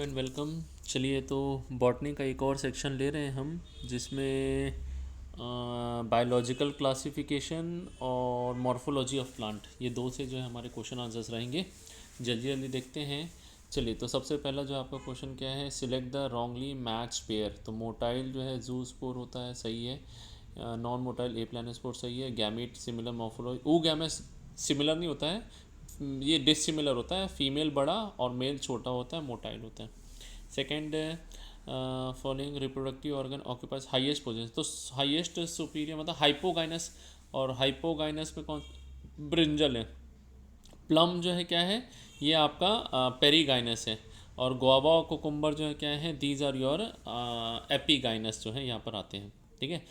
And welcome. चलिए तो botany का एक और सेक्शन ले रहे हैं हम, जिसमें बायोलॉजिकल क्लासिफिकेशन और मॉर्फोलॉजी ऑफ प्लांट, ये दो से जो है हमारे क्वेश्चन आंसर्स रहेंगे। जल्दी जल्दी देखते हैं। चलिए तो सबसे पहला जो आपका क्वेश्चन क्या है, select the wrongly match pair. तो मोटाइल जो है जूस्पोर होता है, सही है। नॉन मोटाइल ए प्लानोस्पोर सही है। गैमीट सिमिलर मॉर्फोलॉजी, ऊ गैमेट सिमिलर नहीं होता है, ये डिसिमिलर होता है। फीमेल बड़ा और मेल छोटा होता है, मोटाइल होता है। Second, following reproductive organ occupies highest position. तो हाईएस्ट सुपीरियर मतलब हाइपोगाइनस, और हाइपोगाइनस में कौन, ब्रिंजल है। प्लम जो है क्या है, ये आपका पेरीगाइनस है। और गुआवा और कोकुम्बर जो है क्या है, दीज आर योर एपीगाइनस जो है यहाँ पर आते हैं। ठीक है।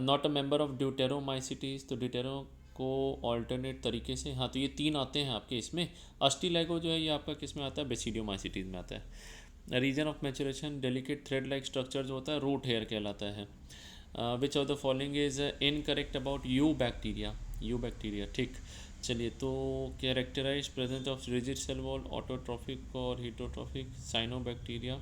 Not a member of deuteromycetes, तो ड्यूटेरो को ऑल्टरनेट तरीके से, हाँ तो ये तीन आते हैं आपके इसमें। अस्टिलैगो जो है ये आपका किस में आता है, बेसिडियोमाइसिटीज में आता है। Region of maturation, delicate thread like structure जो होता है रूट हेयर कहलाता है। Which of the following is incorrect about eubacteria, eubacteria, ठीक। चलिए तो characterize presence of rigid cell wall, autotrophic और हीटोट्रॉफिक, साइनोबैक्टीरिया।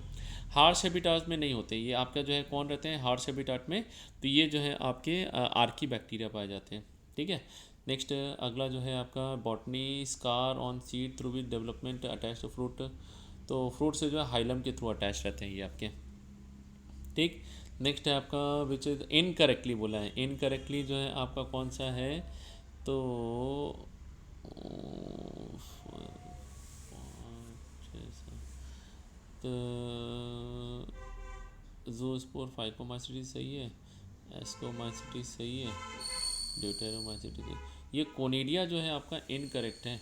हार्श हैबिटाट में नहीं होते ये, आपका जो है कौन रहते हैं हार्श हैबिटाट में, तो ये जो है आपके आर्की बैक्टीरिया पाए जाते हैं। ठीक है। नेक्स्ट अगला जो है आपका botany, scar on seed through which development attach to fruit. तो फ्रूट से जो है हाइलम के थ्रू अटैच रहते हैं ये आपके। ठीक। नेक्स्ट है आपका विच इज इनकरेक्टली बोला है, इनकरेक्टली जो है आपका कौन सा है, तो ज़ूस्पोर फाइकोमाइसिटीज सही है, एस्कोमाइसिटीज सही है, ड्यूटेरोमाइसिटीज। ये कोनिडिया जो है आपका इनकरेक्ट है।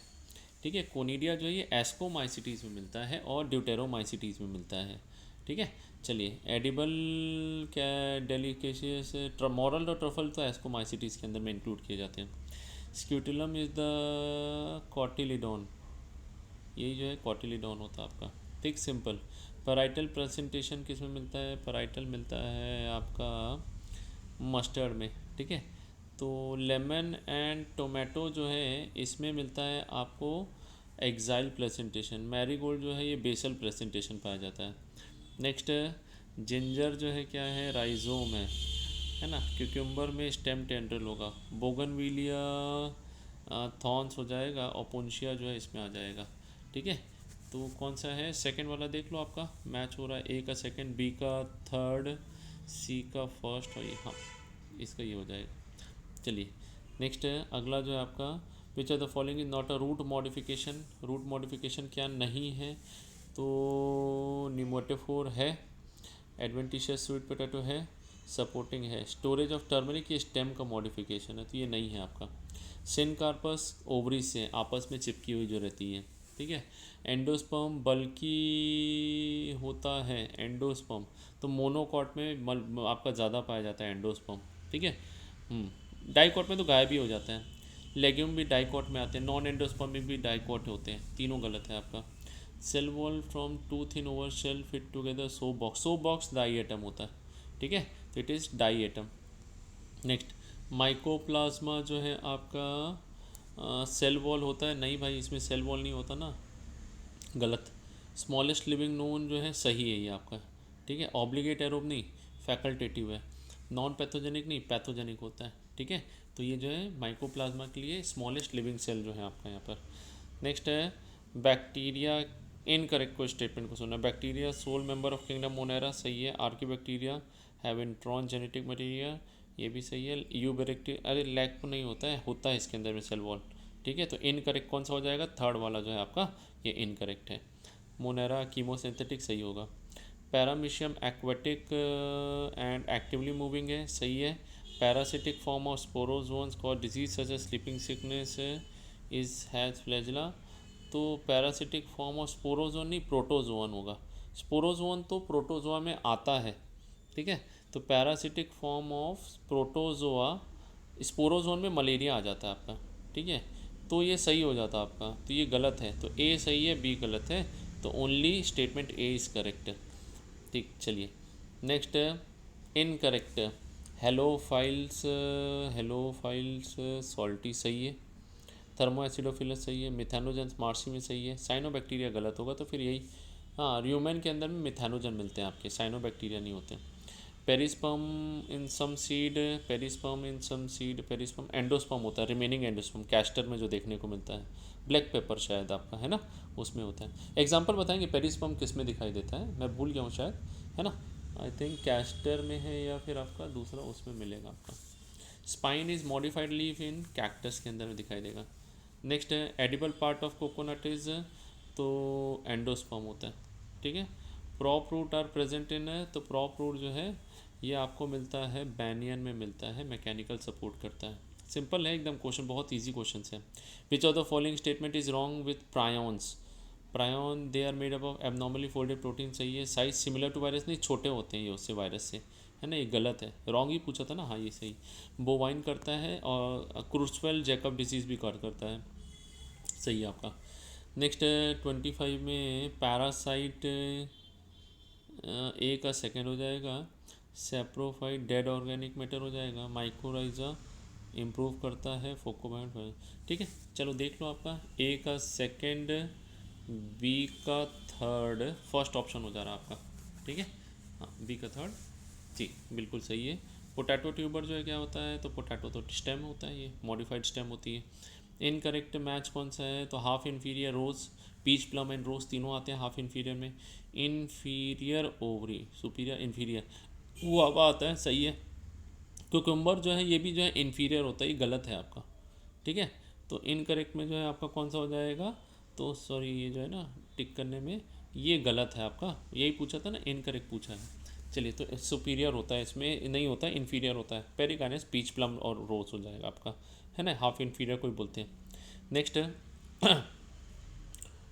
ठीक है। कोनिडिया जो है ये एस्कोमाइसिटीज में मिलता है और ड्यूटेरोमाइसिटीज में मिलता है। ठीक है। चलिए एडिबल क्या, डेलिकेशियस, मॉरल और ट्रफल तो एस्कोमाइसिटीज के अंदर में इंक्लूड किए जाते हैं। स्क्यूटिलम इज़ द कॉटिलिडोन, यही जो है कॉटिलिडोन होता है आपका। ठीक, सिंपल। पैराइटल प्रेजेंटेशन किस में मिलता है, पैराइटल मिलता है आपका मस्टर्ड में। ठीक है। तो लेमन एंड टोमेटो जो है इसमें मिलता है आपको एक्साइल प्रेजेंटेशन। मैरीगोल्ड जो है ये बेसल प्रेजेंटेशन पाया जाता है। नेक्स्ट जिंजर जो है क्या है, राइजोम है ना। क्यूक्यूम्बर में स्टेम टेंड्रल होगा। बोगनविलिया थॉर्न्स हो जाएगा, और पोन्शिया जो है इसमें आ जाएगा। ठीक है। तो कौन सा है, सेकंड वाला देख लो, आपका मैच हो रहा है। ए का सेकंड, बी का थर्ड, सी का फर्स्ट, और ये हाँ इसका ये हो जाएगा। चलिए नेक्स्ट है अगला जो है आपका, which are the following is not a root modification. Root modification क्या नहीं है, तो निमोटेफोर है, एडवेंटिशियस स्वीट पोटैटो है, सपोर्टिंग है। स्टोरेज ऑफ टर्मरिक ये स्टेम का मॉडिफिकेशन है, तो ये नहीं है आपका। सिनकार्पस ओवरी से आपस में चिपकी हुई जो रहती है। ठीक है। एंडोस्पर्म बल्कि होता है, एंडोस्पर्म तो मोनोकॉट में आपका ज़्यादा पाया जाता है एंडोस्पर्म। ठीक है। डाइकॉट में तो गायब ही हो जाता है। लेग्यूम भी डाइकॉट में आते हैं, नॉन एंडोस्पर्मिक भी डाइकॉट होते हैं, तीनों गलत है आपका। Cell wall from tooth in over shell fit together, soap box, soap box diatom होता है। ठीक है। तो it is diatom. Next mycoplasma जो है आपका सेल वॉल होता है, नहीं भाई इसमें सेल वॉल नहीं होता ना, गलत। स्मॉलेस्ट लिविंग नोन जो है सही है ये आपका। ठीक है। ऑब्लिगेट एरोब नहीं, फैकल्टेटिव है। नॉन पैथोजेनिक नहीं, पैथोजेनिक होता है। ठीक है। तो ये जो है माइकोप्लाज्मा के लिए स्मॉलेस्ट लिविंग सेल जो है आपका यहाँ पर। नेक्स्ट है बैक्टीरिया, इनकरेक्ट को स्टेटमेंट को सुनना। Bacteria sole member of kingdom Monera सही है। Archie bacteria have intron genetic material, ये भी सही है। यू बैक्टीरिया, अरे लैक तो नहीं होता है, होता है इसके अंदर में सेल वॉल। ठीक है। तो इनकरेक्ट कौन सा हो जाएगा, थर्ड वाला जो है आपका ये इनकरेक्ट है। मोनेरा कीमोसिंथेटिक सही होगा। Paramecium aquatic and actively moving है, सही है। Parasitic form of sporozoans cause disease such as sleeping sickness is has flagella. तो पैरासिटिक फॉर्म ऑफ स्पोरोजोन नहीं, प्रोटोजोन होगा। स्पोरोजोन तो प्रोटोजोआ में आता है। ठीक है। तो parasitic form of protozoa, sporozoan में मलेरिया आ जाता है आपका। ठीक है। तो ये सही हो जाता आपका, तो ये गलत है, तो ए सही है, बी गलत है, तो only statement A is correct. ठीक। चलिए next incorrect, halophiles, halophiles salty सही है। थर्मो एसिडोफिलस सही है। मिथानोजेंस मार्सी में सही है। साइनोबैक्टीरिया गलत होगा, तो फिर यही हाँ, र्यूमेन के अंदर में मिथानोजन मिलते हैं आपके, साइनोबैक्टीरिया नहीं होते। पेरिस्पर्म इन सम सीड, पेरिस्पर्म इन सम सीड, पेरिस्पर्म एंडोस्पर्म होता है, रिमेनिंग एंडोस्पर्म कैस्टर में जो देखने को मिलता है। ब्लैक पेपर शायद आपका है ना, उसमें होता है। एग्जांपल बताएंगे पेरिस्पर्म किस में दिखाई देता है, मैं भूल गया हूँ शायद, है ना। आई थिंक कैस्टर में है या फिर आपका दूसरा उसमें मिलेगा आपका। Spine is modified leaf in cactus के अंदर में दिखाई देगा। नेक्स्ट है edible part of coconut is, तो एंडोस्पर्म होता है, ठीक है। Prop root are present in, तो प्रॉप रूट जो है ये आपको मिलता है बैनियन में मिलता है, मैकेनिकल सपोर्ट करता है। सिंपल है एकदम, क्वेश्चन बहुत इजी क्वेश्चन है। Which of the following statement is wrong with prions, prion they are made up of abnormally folded protein, सही है। साइज सिमिलर टू वायरस, नहीं छोटे होते हैं ये उससे, वायरस से, है ना, ये गलत है, रॉन्ग ही पूछा था ना, हाँ ये सही। बोवाइन करता है और क्रूसवेल जैकब डिजीज़ भी कॉज करता है, सही है आपका। नेक्स्ट 25 में पैरासाइट ए का सेकेंड हो जाएगा, सेप्रोफाइट डेड ऑर्गेनिक मैटर हो जाएगा, माइक्रोराइजा इम्प्रूव करता है फोकोबाइट, ठीक है। चलो देख लो आपका ए का सेकेंड, बी का थर्ड, फर्स्ट ऑप्शन हो जा रहा है आपका, ठीक है। हाँ बी का थर्ड, जी बिल्कुल सही है। पोटैटो ट्यूबर जो है क्या होता है, तो पोटैटो तो स्टेम होता है, ये मॉडिफाइड स्टेम होती है। इनकरेक्ट मैच कौन सा है, तो half inferior rose, peach plum and rose तीनों आते हैं हाफ इन्फीरियर में। इन्फीरियर ओवरी, सुपीरियर इन्फीरियर वो अब आता है, सही है। क्यूकम्बर जो है ये भी जो है इन्फीरियर होता है, ये गलत है आपका, ठीक है। तो इनकरेक्ट में जो है आपका कौन सा हो जाएगा, तो सॉरी ये जो है ना टिक करने में ये गलत है आपका, यही पूछा था ना, इनकरेक्ट पूछा है। चलिए तो सुपीरियर होता है, इसमें नहीं होता है, इन्फीरियर होता है। पेरिकाइनस पीच प्लम और रोज हो जाएगा आपका, है ना, हाफ इन्फीरियर कोई बोलते हैं। Next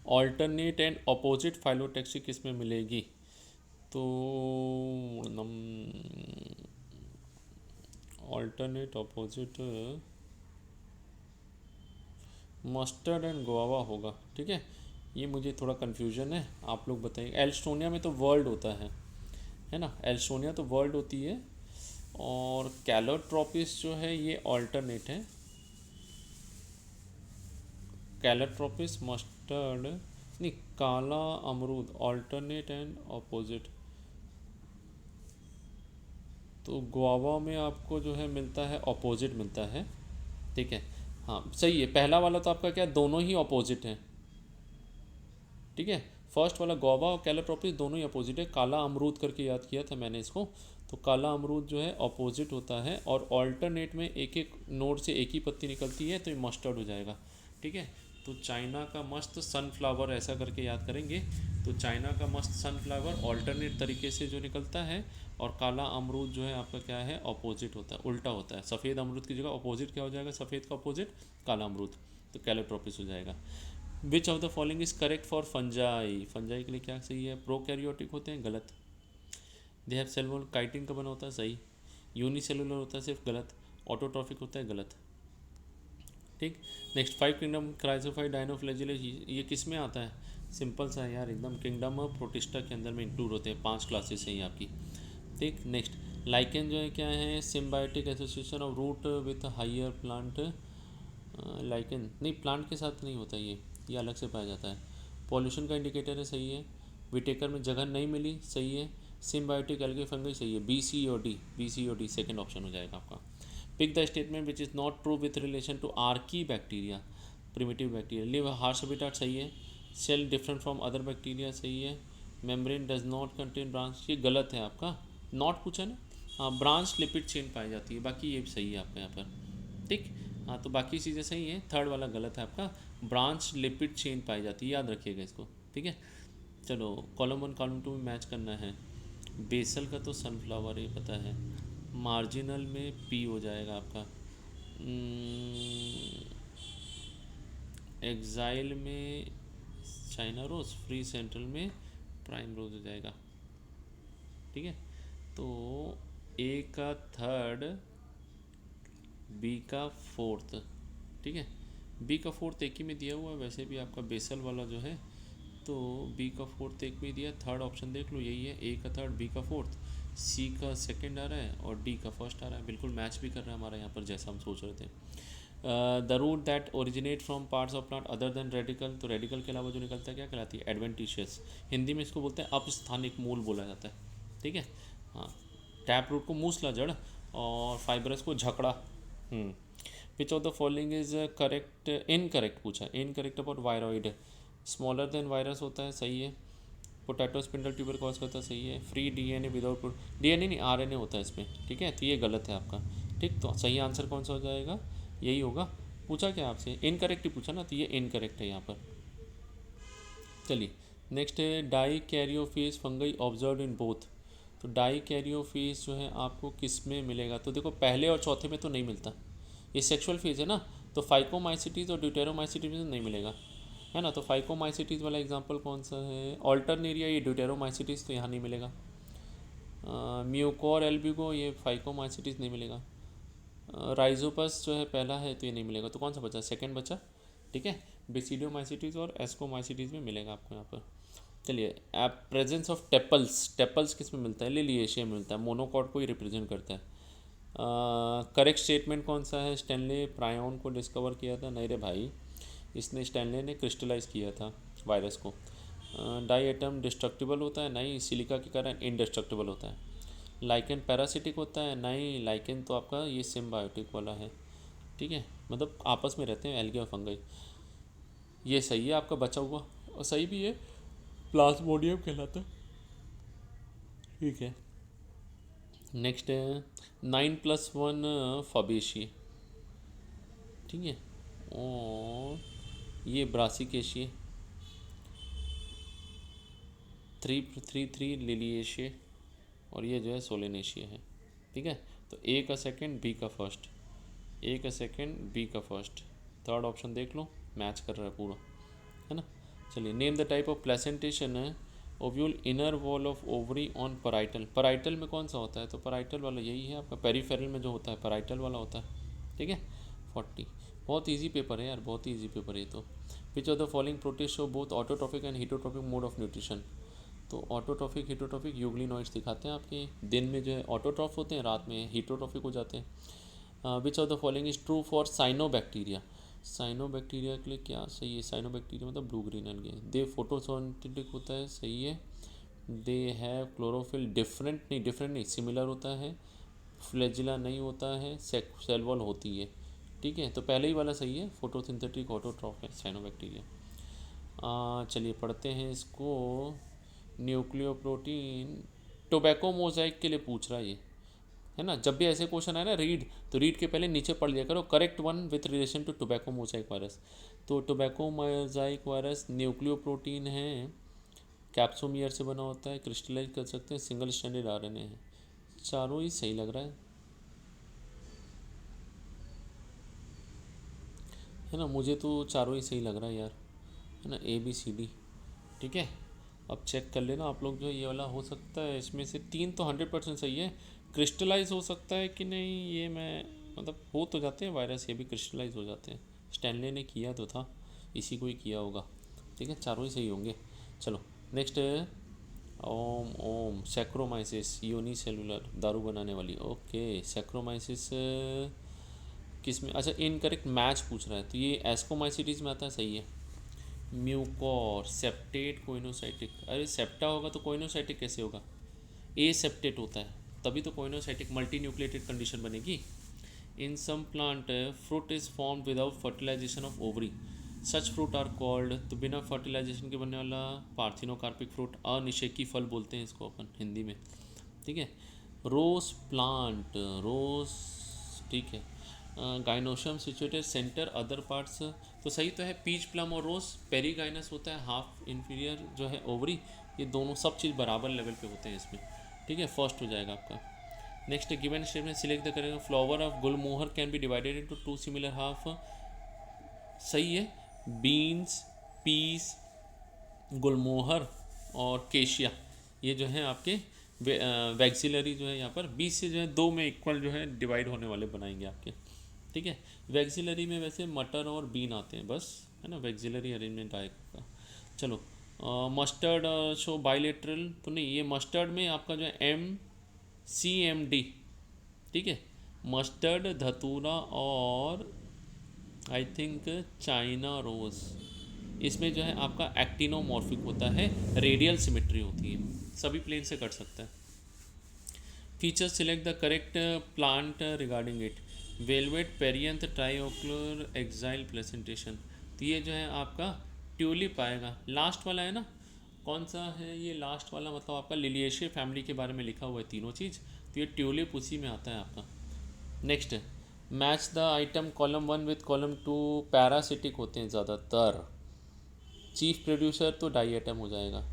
alternate and opposite phyllotaxy किस में मिलेगी, तो alternate opposite mustard and guava होगा, ठीक है। ये मुझे थोड़ा कन्फ्यूजन है, आप लोग बताइए। एल्स्टोनिया में तो वर्ल्ड होता है ना, एल्स्टोनिया तो वर्ल्ड होती है, और कैलोट्रोपिस जो है ये ऑल्टरनेट है। कैलोट्रोपिस मस्टर्ड नहीं, काला अमरूद ऑल्टरनेट एंड अपोजिट, तो गुआवा में आपको जो है मिलता है अपोजिट मिलता है, ठीक है। हाँ सही है, पहला वाला तो आपका क्या दोनों ही अपोजिट हैं, ठीक है। फर्स्ट वाला गुआवा और कैलोट्रोपिस दोनों ही अपोजिट है, काला अमरूद करके याद किया था मैंने इसको, तो काला अमरूद जो है अपोजिट होता है, और ऑल्टरनेट में एक एक नोड से एक ही पत्ती निकलती है, तो ये मस्टर्ड हो जाएगा, ठीक है। तो चाइना का मस्त सनफ्लावर ऐसा करके याद करेंगे, तो चाइना का मस्त सनफ्लावर ऑल्टरनेट तरीके से जो निकलता है, और काला अमरूद जो है आपका क्या है अपोजिट होता है, उल्टा होता है। सफ़ेद अमरूद की जगह अपोजिट क्या हो जाएगा, सफ़ेद का अपोजिट काला अमरूद, तो कैलोट्रोपिस हो जाएगा। Which of the following is correct for fungi, fungi के लिए क्या सही है, प्रोकैरियोटिक होते हैं, गलत। They have cell wall, chitin का बना होता है, सही। यूनिसेलुलर होता है सिर्फ, गलत। ऑटोट्रॉफिक होता है, गलत, ठीक। नेक्स्ट 5 किंगडम क्राइसोफाइड डायनोफ्लैजिलेट, ये किस में आता है, सिंपल सा है यार एकदम, किंगडम ऑफ प्रोटिस्टा के अंदर में इंक्लूड होते हैं, 5 क्लासेस हैं ये आपकी, ठीक। नेक्स्ट लाइकेन जो है क्या है, symbiotic association of root with higher plant, lichen नहीं, प्लांट के साथ नहीं होता ये अलग से पाया जाता है। पॉल्यूशन का इंडिकेटर है, सही है। विटेकर में जगह नहीं मिली, सही है। सिम्बायोटिक एल्गे फंगस, सही है। B C or D second option हो जाएगा आपका। Pick the statement which is not true with relation to archaebacteria, primitive bacteria. Live harsh habitat, सही है। Cell different from other bacteria, सही है। Membrane does not contain branch, ये गलत है आपका, नॉट पूछा ना, हाँ ब्रांच लिपिड चेन पाई जाती है, बाकी ये भी सही है आपका यहाँ पर, ठीक। हाँ तो बाकी चीज़ें सही हैं, थर्ड वाला गलत है आपका, ब्रांच लिपिड चेन पाई जाती है, याद रखिएगा इसको, ठीक है। चलो कॉलम 1 कॉलम 2 में मैच करना है। बेसल का तो सनफ्लावर ही पता है, मार्जिनल में पी हो जाएगा आपका, एग्जाइल में चाइना रोज, फ्री सेंट्रल में प्राइम रोज हो जाएगा, ठीक है। तो ए का थर्ड, बी का फोर्थ, ठीक है। बी का फोर्थ एक ही में दिया हुआ है, वैसे भी आपका बेसल वाला जो है, तो बी का फोर्थ एक में दिया, थर्ड ऑप्शन देख लो यही है, ए का थर्ड, बी का फोर्थ, सी का सेकंड आ रहा है, और डी का फर्स्ट आ रहा है, बिल्कुल मैच भी कर रहा है हमारा यहाँ पर जैसा हम सोच रहे थे। The root that originate from parts of plant other than radical, तो रेडिकल के अलावा जो निकलता है क्या कहलाती है? एडवेंटिशियस। हिंदी में इसको बोलते हैं अपस्थानिक मूल बोला जाता है, ठीक है। हाँ, टैप रूट को मूसला जड़ और फाइबरस को झकड़ा। Which of the following is correct? Incorrect पूछा, incorrect about viroid. Smaller than virus होता है, सही है। पोटैटो स्पिंडल ट्यूबर कॉज करता है, सही है। फ्री डीएनए विदाउट, डीएनए नहीं आरएनए होता है इसमें, ठीक है, तो ये गलत है आपका। ठीक, तो सही आंसर कौन सा हो जाएगा? यही होगा। पूछा क्या आपसे? इनकरेक्ट ही पूछा ना, तो ये इनकरेक्ट है यहाँ पर। चलिए नेक्स्ट है dikaryophase fungi observe in both. तो डाई कैरियोफेज जो है आपको किस में मिलेगा? तो देखो पहले और चौथे में तो नहीं मिलता, ये सेक्सुअल फेज है ना, तो फाइकोमाइसिटीज और ड्यूटेरोमाइसिटीज में नहीं मिलेगा, है ना। तो फाइकोमाइसिटीज वाला एग्जांपल कौन सा है? ऑल्टरनेरिया, ये ड्यूटेरोमाइसिटीज तो यहाँ नहीं मिलेगा। म्यूकोर एल्बिगो, ये फाइकोमाइसिटीज नहीं मिलेगा। राइजोपस जो है पहला है, तो ये नहीं मिलेगा। तो कौन सा बचा? सेकंड बचा, ठीक है। बेसिडियोमाइसिटीज और एस्कोमाइसिटीज में मिलेगा आपको यहाँ पर। चलिए आप प्रेजेंस ऑफ टेपल्स, टेपल्स किस में मिलता है? लिलिएशिया में मिलता है, मोनोकॉट को ही रिप्रेजेंट करता है। करेक्ट स्टेटमेंट कौन सा है? स्टैनले प्रायोन को डिस्कवर किया था, नहीं रे भाई, इसने स्टैनले ने क्रिस्टलाइज किया था वायरस को। डाई एटम डिस्ट्रक्टिबल होता है, नहीं, सिलिका के कारण इनडिस्ट्रक्टिबल होता है। लाइकेन पैरासिटिक होता है, नहीं, लाइकेन तो आपका ये सिम्बायोटिक वाला है, ठीक है, मतलब आपस में रहते हैं एल्गे और फंगई। ये सही है आपका बचा हुआ, और सही भी है, प्लाज्मोडियम कहलाता है, ठीक है। नेक्स्ट है 9+1 फबेशिए, ठीक है, और ये ब्रासिकेशिए, 3+3 लिलिएशिए, और ये जो है सोलेनेशिया है, ठीक है। तो ए का सेकंड, बी का फर्स्ट, ए का सेकंड, बी का फर्स्ट, थर्ड ऑप्शन देख लो, मैच कर रहा है पूरा, है ना। चलिए name the type of placentation है ovule inner wall of ovary on parietal. Parietal में कौन सा होता है? तो पराइटल वाला यही है आपका, पेरीफेरल में जो होता है पराइटल वाला होता है, ठीक है। 40, बहुत इजी पेपर है यार, बहुत ही ईजी पेपर है ये तो। Which of the following protist show both autotrophic and heterotrophic mode of nutrition. तो ऑटोट्रॉफिक हीटोट्रॉफिक यूग्लिनॉइड्स दिखाते हैं आपके, दिन में जो है ऑटोट्रॉफ होते हैं, रात में हीटोट्रॉफिक हो जाते हैं। विच of the following is true for cyanobacteria. Cyanobacteria के लिए क्या सही है? साइनोबैक्टीरिया मतलब ब्लू ग्रीन एल्गे, दे फोटोसिंथेटिक होता है, सही है। दे हैव क्लोरोफिल, डिफरेंट नहीं सिमिलर होता है। फ्लैजिला नहीं होता है, सेल वॉल होती है, ठीक है। तो पहले ही वाला सही है, फोटोसिंथेटिक ऑटोट्रॉफ है साइनोबैक्टीरिया। चलिए पढ़ते हैं इसको। न्यूक्लियोप्रोटीन, टोबैको मोजाइक के लिए पूछ रहा है ये, है ना। जब भी ऐसे क्वेश्चन आए ना रीड, तो रीड के पहले नीचे पढ़ लिया करो correct one with relation to tobacco mosaic virus. तो टोबैको मोजाइक वायरस न्यूक्लियोप्रोटीन है, कैप्सोमियर से बना होता है, क्रिस्टलाइज कर सकते हैं, सिंगल स्टैंडर्ड आरएनए है। चारों ही सही लग रहा है ना, मुझे तो चारों ही सही लग रहा है यार, है ना, ABCD, ठीक है। अब चेक कर लेना आप लोग, जो ये वाला हो सकता है इसमें से 3 तो 100% सही है। क्रिस्टलाइज हो सकता है कि नहीं, ये मैं मतलब हो तो जाते हैं वायरस, ये भी क्रिस्टलाइज हो जाते हैं, स्टैनले ने किया तो था, इसी को ही किया होगा, ठीक है, चारों ही सही होंगे। चलो नेक्स्ट है ओम ओम सैक्रोमाइसिस, यूनिसेलुलर दारू बनाने वाली, ओके। सैक्रोमाइसिस किस में? अच्छा इनकरेक्ट मैच पूछ रहा है, तो ये एस्कोमाइसिटीज में आता है, सही है। म्यूकोर सेप्टेट कोइनोसाइटिक, अरे सेप्टा होगा तो कोइनोसाइटिक कैसे होगा? ए सेप्टेट होता है, तभी तो कोइनोसाइटिक मल्टी न्यूक्लिएटेड कंडीशन बनेगी। In some plant fruit is form without fertilization of ovary, such fruit are called, तो बिना फर्टिलाइजेशन के बनने वाला पार्थिनोकार्पिक फ्रूट, अनिषेकी फल बोलते हैं इसको अपन हिंदी में, ठीक है। रोज प्लांट, रोज, ठीक है। Gynoecium situated centre other parts, तो सही तो है। पीच प्लम और रोज, पेरीगाइनस होता है, हाफ इन्फीरियर जो है ओवरी, ये दोनों सब चीज़ बराबर लेवल पे होते हैं इसमें, ठीक है, फर्स्ट हो जाएगा आपका। Next given statement select the correct, flower of Gulmohar can be divided into 2 similar half, सही है। बीन्स, पीस, गुलमोहर और केशिया, ये जो है आपके वैक्सिलरी जो है यहाँ पर 20 से जो है 2 में इक्वल जो है डिवाइड होने वाले बनाएंगे आपके, ठीक है। वैक्सिलरी में वैसे मटर और बीन आते हैं बस, है ना, वैक्सिलरी अरेंजमेंट आएगा। चलो मस्टर्ड शो बाइलेटरल, तो नहीं, ये मस्टर्ड में आपका जो है MCMD, ठीक है, मस्टर्ड, धतूरा और आई थिंक चाइना रोज़। इसमें जो है आपका एक्टिनोमॉर्फिक होता है, रेडियल सिमेट्री होती है, सभी प्लेन से कट सकता है। Feature select the correct plant regarding it. Velvet perianth trilocular axile presentation. तो ये जो है आपका ट्यूलिप आएगा, लास्ट वाला है ना, कौन सा है ये लास्ट वाला, मतलब आपका लिलिएशिया फैमिली के बारे में लिखा हुआ है तीनों चीज़, तो ये ट्यूलिप उसी में आता है आपका। Next, match the item column 1 with column 2। Parasitic होते हैं ज़्यादातर। चीफ प्रोड्यूसर तो डाई आइटम हो जाएगा,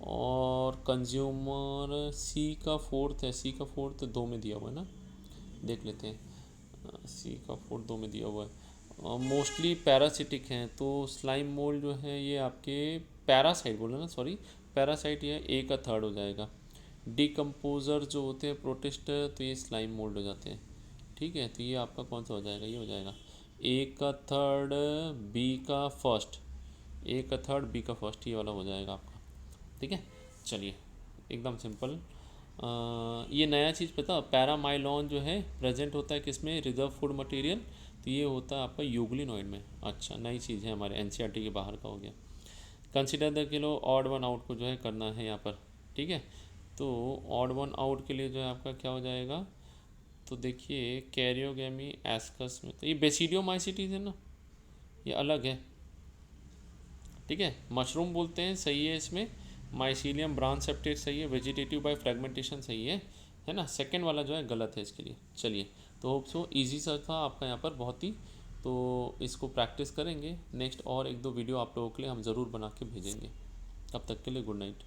और कंज्यूमर सी का फोर्थ है, सी का फोर्थ दो में दिया हुआ है ना, देख लेते हैं। सी का फोर्थ दो में दिया हुआ है, मोस्टली पैरासिटिक हैं, तो स्लाइम मोल्ड जो है ये आपके पैरासाइट बोले ना, सॉरी पैरासाइट, ये ए का थर्ड हो जाएगा। डिकम्पोजर जो होते हैं प्रोटिस्टर, तो ये स्लाइम मोल्ड हो जाते हैं। ठीक है, तो ये आपका कौन सा हो जाएगा, ये हो जाएगा ए का थर्ड बी का फर्स्ट, ए का थर्ड बी का फर्स्ट, ये वाला हो जाएगा आपका। ठीक है, चलिए एकदम सिंपल। ये नया चीज़ पता, पैरामाइलॉन जो है प्रेजेंट होता है किसमें, रिजर्व फूड मटेरियल, तो ये होता है आपका यूग्लिनॉइड में। अच्छा, नई चीज़ है, हमारे एनसीईआरटी के बाहर का हो गया। Consider the kilo odd one out को जो है करना है यहाँ पर। ठीक है, तो ऑड वन आउट के लिए जो है आपका क्या हो जाएगा, तो देखिए कैरियोगेमी एस्कस में, तो ये बेसिडियोमाइसिटीज है ना, ये अलग है। ठीक है, मशरूम बोलते हैं, सही है इसमें। माइसीलियम ब्रांच सेप्टेट सही है, वेजिटेटिव बाय फ्रेगमेंटेशन सही है ना। सेकंड वाला जो है गलत है इसके लिए। चलिए, तो होप सो ईजी सा था आपका यहाँ पर बहुत ही, तो इसको प्रैक्टिस करेंगे। नेक्स्ट और एक दो वीडियो आप लोगों के लिए हम ज़रूर बना के भेजेंगे। तब तक के लिए गुड नाइट।